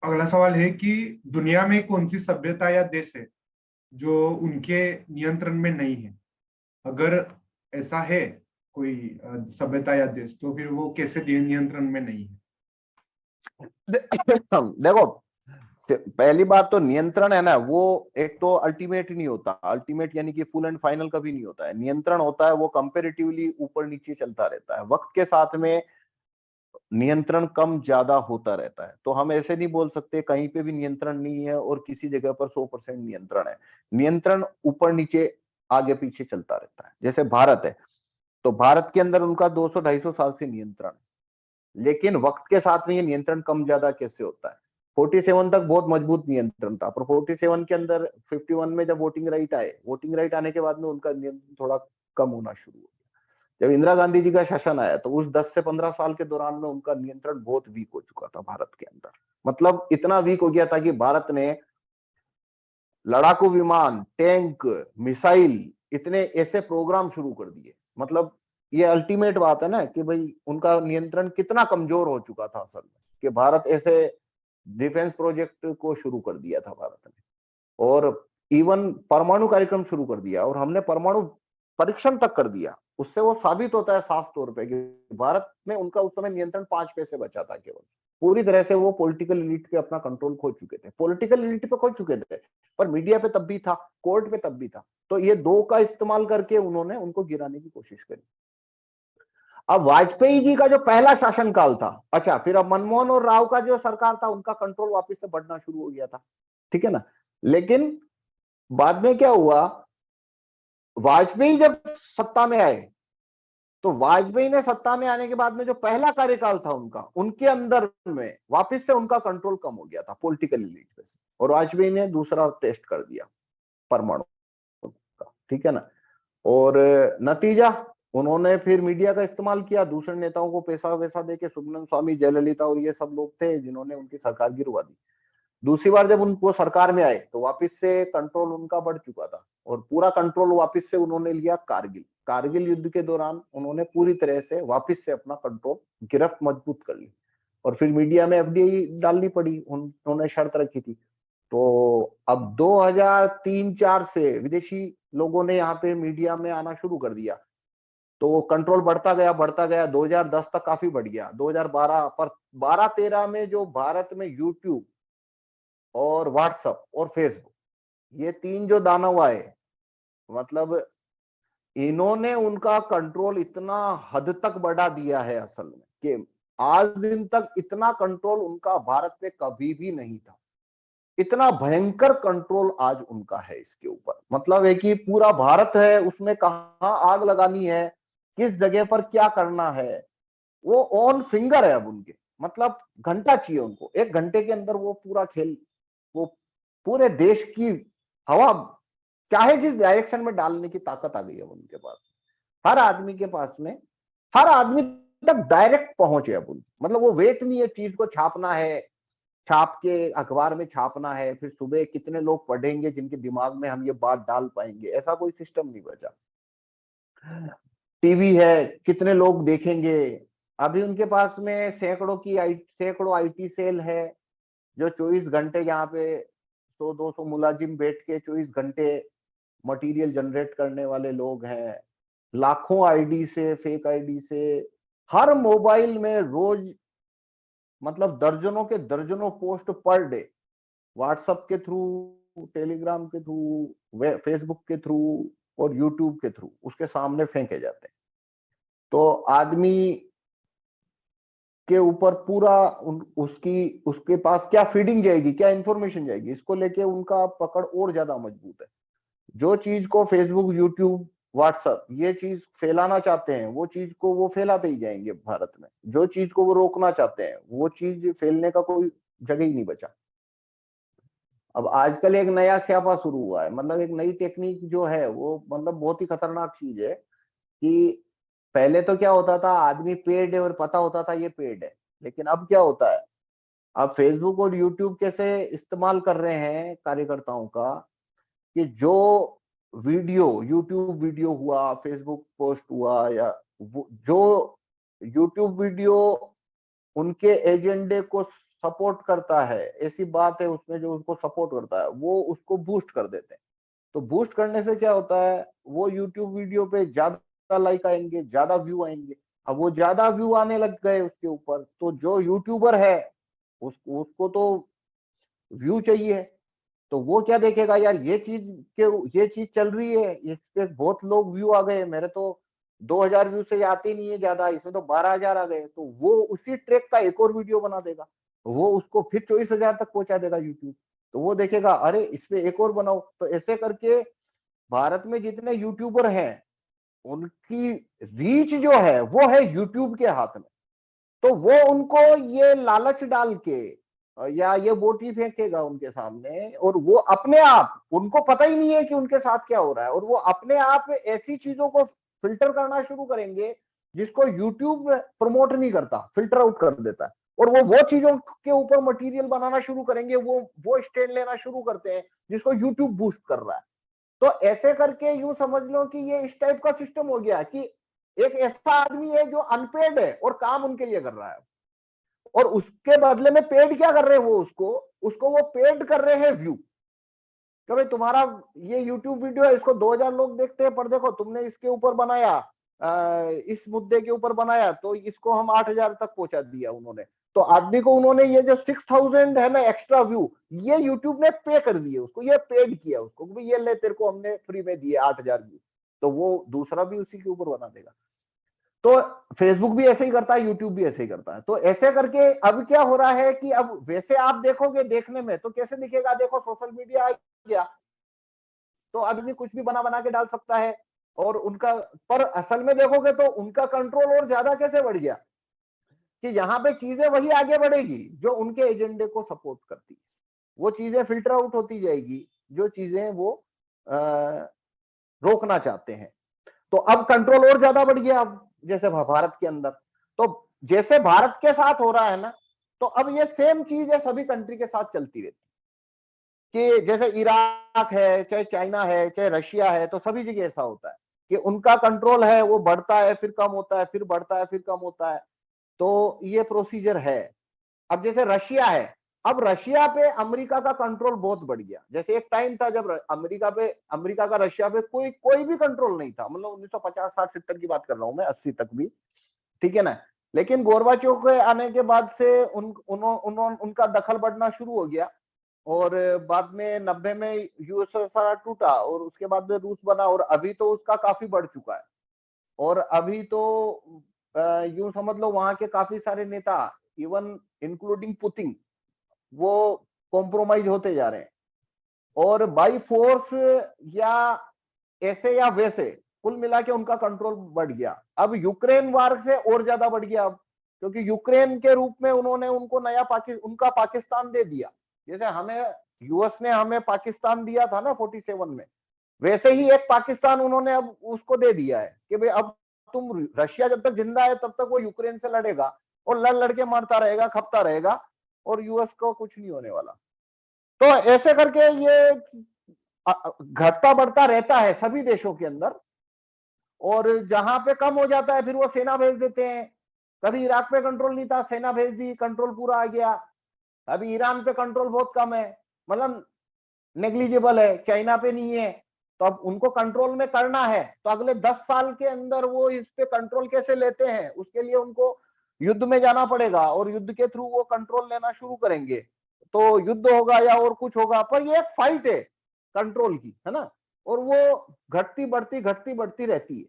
अगला सवाल है कि दुनिया में कौन सी सभ्यता या देश है जो उनके नियंत्रण में नहीं है। अगर ऐसा है कोई सभ्यता या देश, तो फिर वो कैसे नियंत्रण में नहीं है। देखो, पहली बात तो नियंत्रण है ना, वो एक तो अल्टीमेट ही नहीं होता। अल्टीमेट यानी कि फुल एंड फाइनल कभी नहीं होता है। नियंत्रण होता है वो कंपेरेटिवली ऊपर नीचे चलता रहता है, वक्त के साथ में नियंत्रण कम ज्यादा होता रहता है। तो हम ऐसे नहीं बोल सकते कहीं पे भी नियंत्रण नहीं है और किसी जगह पर 100% नियंत्रण है। नियंत्रण ऊपर नीचे आगे पीछे चलता रहता है। जैसे भारत है, तो भारत के अंदर उनका 200-250 साल से नियंत्रण है, लेकिन वक्त के साथ में ये नियंत्रण कम ज्यादा कैसे होता है। 47 तक बहुत मजबूत नियंत्रण था, पर 47 के अंदर 51 में जब वोटिंग राइट आए, वोटिंग राइट आने के बाद में उनका नियंत्रण थोड़ा कम होना शुरू हो। जब इंदिरा गांधी जी का शासन आया तो उस 10 से 15 साल के दौरान में उनका नियंत्रण बहुत वीक हो चुका था भारत के अंदर। मतलब इतना वीक हो गया था कि भारत ने लड़ाकू विमान, टैंक, मिसाइल, इतने ऐसे प्रोग्राम शुरू कर दिए। मतलब ये अल्टीमेट बात है ना कि भाई उनका नियंत्रण कितना कमजोर हो चुका था असल में, कि भारत ऐसे डिफेंस प्रोजेक्ट को शुरू कर दिया था भारत ने, और इवन परमाणु कार्यक्रम शुरू कर दिया, और हमने परमाणु परीक्षण तक कर दिया। उससे वो साबित होता है साफ तौर पे कि भारत में उनका उस समय नियंत्रण 5 पैसे बचा था केवल। पूरी तरह से वो पॉलिटिकल एलिट पे अपना कंट्रोल खो चुके थे, पॉलिटिकल एलिट पे खो चुके थे, पर मीडिया पे तब भी था, कोर्ट पे तब भी था। तो ये दो का इस्तेमाल करके उन्होंने उनको गिराने की कोशिश करी। अब वाजपेयी जी का जो पहला शासनकाल था, अच्छा, फिर अब मनमोहन और राव का जो सरकार था, उनका कंट्रोल वापस से बढ़ना शुरू हो गया था, ठीक है ना। लेकिन बाद में क्या हुआ, वाजपेयी जब सत्ता में आए, तो वाजपेयी ने सत्ता में आने के बाद में जो पहला कार्यकाल था उनका, उनके अंदर में वापस से उनका कंट्रोल कम हो गया था पॉलिटिकल एलिट पे से, और वाजपेयी ने दूसरा टेस्ट कर दिया परमाणु का, ठीक है ना। और नतीजा, उन्होंने फिर मीडिया का इस्तेमाल किया, दूसरे नेताओं को पैसा वैसा देके, सुब्रमण्यम स्वामी, जयललिता और ये सब लोग थे जिन्होंने उनकी सरकार गिरवा दी। दूसरी बार जब उनको सरकार में आए तो वापस से कंट्रोल उनका बढ़ चुका था, और पूरा कंट्रोल वापस से उन्होंने लिया कारगिल। कारगिल युद्ध के दौरान उन्होंने पूरी तरह से वापस से अपना कंट्रोल, गिरफ्त मजबूत कर ली, और फिर मीडिया में एफडीआई डालनी पड़ी, उन्होंने शर्त रखी थी। तो अब 2003-4 से विदेशी लोगों ने यहाँ पे मीडिया में आना शुरू कर दिया, तो वो कंट्रोल बढ़ता गया 2010 तक काफी बढ़ गया। 2012 पर 12-13 में जो भारत में यूट्यूब और व्हाट्सएप और फेसबुक, ये तीन जो दानव आए, मतलब इन्होंने उनका कंट्रोल इतना हद तक बढ़ा दिया है असल में, कि आज दिन तक इतना कंट्रोल उनका भारत पे कभी भी नहीं था। इतना भयंकर कंट्रोल आज उनका है इसके ऊपर। मतलब है कि पूरा भारत है, उसमें कहां आग लगानी है, किस जगह पर क्या करना है, वो ऑन फिंगर है अब उनके। मतलब घंटा चाहिए उनको, 1 घंटे के अंदर वो पूरा खेल, वो पूरे देश की हवा चाहे जिस डायरेक्शन में डालने की ताकत आ गई है उनके पास। हर आदमी के पास में, हर आदमी तक डायरेक्ट पहुंचे अब उनकी। मतलब वो वेट नहीं है, चीज को छापना है, छाप के अखबार में छापना है, फिर सुबह कितने लोग पढ़ेंगे जिनके दिमाग में हम ये बात डाल पाएंगे, ऐसा कोई सिस्टम नहीं बचा। टीवी है, कितने लोग देखेंगे। अभी उनके पास में सैकड़ों आईटी सेल है, जो 24 घंटे यहाँ पे 100-200 मुलाजिम बैठ के 24 घंटे मटेरियल जनरेट करने वाले लोग हैं। लाखों आईडी से, फेक आईडी से, हर मोबाइल में रोज मतलब दर्जनों के दर्जनों पोस्ट पर डे, व्हाट्सएप के थ्रू, टेलीग्राम के थ्रू, फेसबुक के थ्रू और यूट्यूब के थ्रू उसके सामने फेंके जाते हैं। तो आदमी के ऊपर पूरा उसके पास क्या फीडिंग जाएगी, क्या इंफॉर्मेशन जाएगी, इसको लेके उनका पकड़ और ज्यादा मजबूत है। जो चीज को फेसबुक, यूट्यूब, व्हाट्सएप ये चीज फैलाना चाहते हैं, वो चीज को वो फैलाते ही जाएंगे भारत में। जो चीज को वो रोकना चाहते हैं, वो चीज फैलने का कोई जगह ही नहीं बचा। अब आजकल एक नया स्यापा शुरू हुआ है, मतलब एक नई टेक्निक जो है वो मतलब बहुत ही खतरनाक चीज है। कि पहले तो क्या होता था, आदमी पेड है और पता होता था ये पेड है, लेकिन अब क्या होता है, अब फेसबुक और यूट्यूब कैसे इस्तेमाल कर रहे हैं कार्यकर्ताओं का, कि जो वीडियो, यूट्यूब वीडियो हुआ, फेसबुक पोस्ट हुआ, या जो यूट्यूब वीडियो उनके एजेंडे को सपोर्ट करता है, ऐसी बात है उसमें जो उसको सपोर्ट करता है, वो उसको बूस्ट कर देते हैं। तो बूस्ट करने से क्या होता है, वो यूट्यूब वीडियो पे ज्यादा लाइक आएंगे, ज्यादा व्यू आएंगे। अब वो ज्यादा व्यू आने लग गए उसके ऊपर, तो जो यूट्यूबर है उसको तो व्यू चाहिए। तो वो क्या देखेगा, यार ये चीज चल रही है, इस पे बहुत लोग व्यू आ गए, मेरे तो 2000 व्यू से आते नहीं है ज्यादा, इसमें तो 12,000 आ गए, तो वो उसी ट्रैक का एक और वीडियो बना देगा, वो उसको फिर 24,000 तक पहुंचा देगा यूट्यूब। तो वो देखेगा, अरे इस पे एक और बनाओ। तो ऐसे करके भारत में जितने यूट्यूबर हैं उनकी रीच जो है वो है यूट्यूब के हाथ में। तो वो उनको ये लालच डाल के या ये बोटी फेंकेगा उनके सामने, और वो अपने आप, उनको पता ही नहीं है कि उनके साथ क्या हो रहा है, और वो अपने आप ऐसी चीजों को फिल्टर करना शुरू करेंगे जिसको यूट्यूब प्रमोट नहीं करता, फिल्टर आउट कर देता है। और वो चीजों के ऊपर मटेरियल बनाना शुरू करेंगे, वो स्टैंड लेना शुरू करते हैं जिसको यूट्यूब बूस्ट कर रहा है। तो ऐसे करके यूं समझ लो कि ये इस टाइप का सिस्टम हो गया कि एक ऐसा आदमी है जो अनपेड है और काम उनके लिए कर रहा है, और उसके बदले में पेड क्या कर रहे हैं, वो उसको वो पेड कर रहे हैं व्यू। कि भाई तुम्हारा ये यूट्यूब वीडियो है, इसको 2000 लोग देखते हैं, पर देखो तुमने इसके ऊपर बनाया, इस मुद्दे के ऊपर बनाया, तो इसको हम 8000 तक पहुंचा दिया उन्होंने। तो आदमी को उन्होंने ये जो 6000 है ना एक्स्ट्रा व्यू, ये यूट्यूब ने पे कर दिए उसको, ये पेड किया उसको, भाई ये ले तेरे को हमने फ्री में दिए 8000 व्यू। तो वो दूसरा भी उसी के ऊपर बना देगा। तो फेसबुक भी ऐसे ही करता है, यूट्यूब भी ऐसे ही करता है। तो ऐसे करके अब क्या हो रहा है कि अब वैसे आप देखोगे, देखने में तो कैसे दिखेगा, देखो सोशल मीडिया आ गया तो आदमी कुछ भी बना बना के डाल सकता है, और उनका, पर असल में देखोगे तो उनका कंट्रोल और ज्यादा कैसे बढ़ गया कि यहाँ पे चीजें वही आगे बढ़ेगी जो उनके एजेंडे को सपोर्ट करती है, वो चीजें फिल्टर आउट होती जाएगी जो चीजें वो रोकना चाहते हैं। तो अब कंट्रोल और ज्यादा बढ़ गया। अब जैसे भारत के अंदर, तो जैसे भारत के साथ हो रहा है ना, तो अब ये सेम चीज है सभी कंट्री के साथ चलती रहती कि जैसे इराक है, चाहे चाइना है, चाहे रशिया है, तो सभी जगह ऐसा होता है कि उनका कंट्रोल है, वो बढ़ता है फिर कम होता है, फिर बढ़ता है फिर कम होता है। तो ये प्रोसीजर है। अब जैसे रशिया है, अब रशिया पे अमेरिका का कंट्रोल बहुत बढ़ गया। जैसे एक टाइम था जब अमेरिका का रशिया पे कोई भी कंट्रोल नहीं था, मतलब 1950 60 70 की बात कर रहा हूं मैं, 80 तक भी, ठीक है ना। लेकिन गोरबाचोव के आने के बाद से उनका दखल बढ़ना शुरू हो गया, और बाद में 90 में यूएसएसआर टूटा, और उसके बाद में रूस बना, और अभी तो उसका काफी बढ़ चुका है। और अभी तो यूं समझ लो वहां के काफी सारे नेता, इवन इंक्लूडिंग पुतिन, वो कॉम्प्रोमाइज होते जा रहे हैं, और बाई फोर्स या ऐसे या वैसे कुल मिला के उनका कंट्रोल बढ़ गया। अब यूक्रेन वार से और ज्यादा बढ़ गया अब, क्योंकि यूक्रेन के रूप में उन्होंने उनको नया उनका पाकिस्तान दे दिया। जैसे हमें यूएस ने हमें पाकिस्तान दिया था ना 47 में, वैसे ही एक पाकिस्तान उन्होंने अब उसको दे दिया है कि भाई अब तुम, रशिया जब तक जिंदा है तब तक वो यूक्रेन से लड़ेगा, और लड़ के मरता रहेगा, खपता रहेगा, और यूएस को कुछ नहीं होने वाला। तो ऐसे करके ये घटता बढ़ता रहता है सभी देशों के अंदर, और जहां पे कम हो जाता है फिर वो सेना भेज देते हैं। कभी इराक पे कंट्रोल नहीं था, सेना भेज दी, कंट्रोल पूरा आ गया। अभी ईरान पे कंट्रोल बहुत कम है, मतलब नेग्लिजिबल है, चाइना पे नहीं है। तो अब उनको कंट्रोल में करना है, तो अगले 10 साल के अंदर वो इस पे कंट्रोल कैसे लेते हैं, उसके लिए उनको युद्ध में जाना पड़ेगा, और युद्ध के थ्रू वो कंट्रोल लेना शुरू करेंगे। तो युद्ध होगा या और कुछ होगा, पर ये एक फाइट है कंट्रोल की, है ना, और वो घटती बढ़ती रहती है।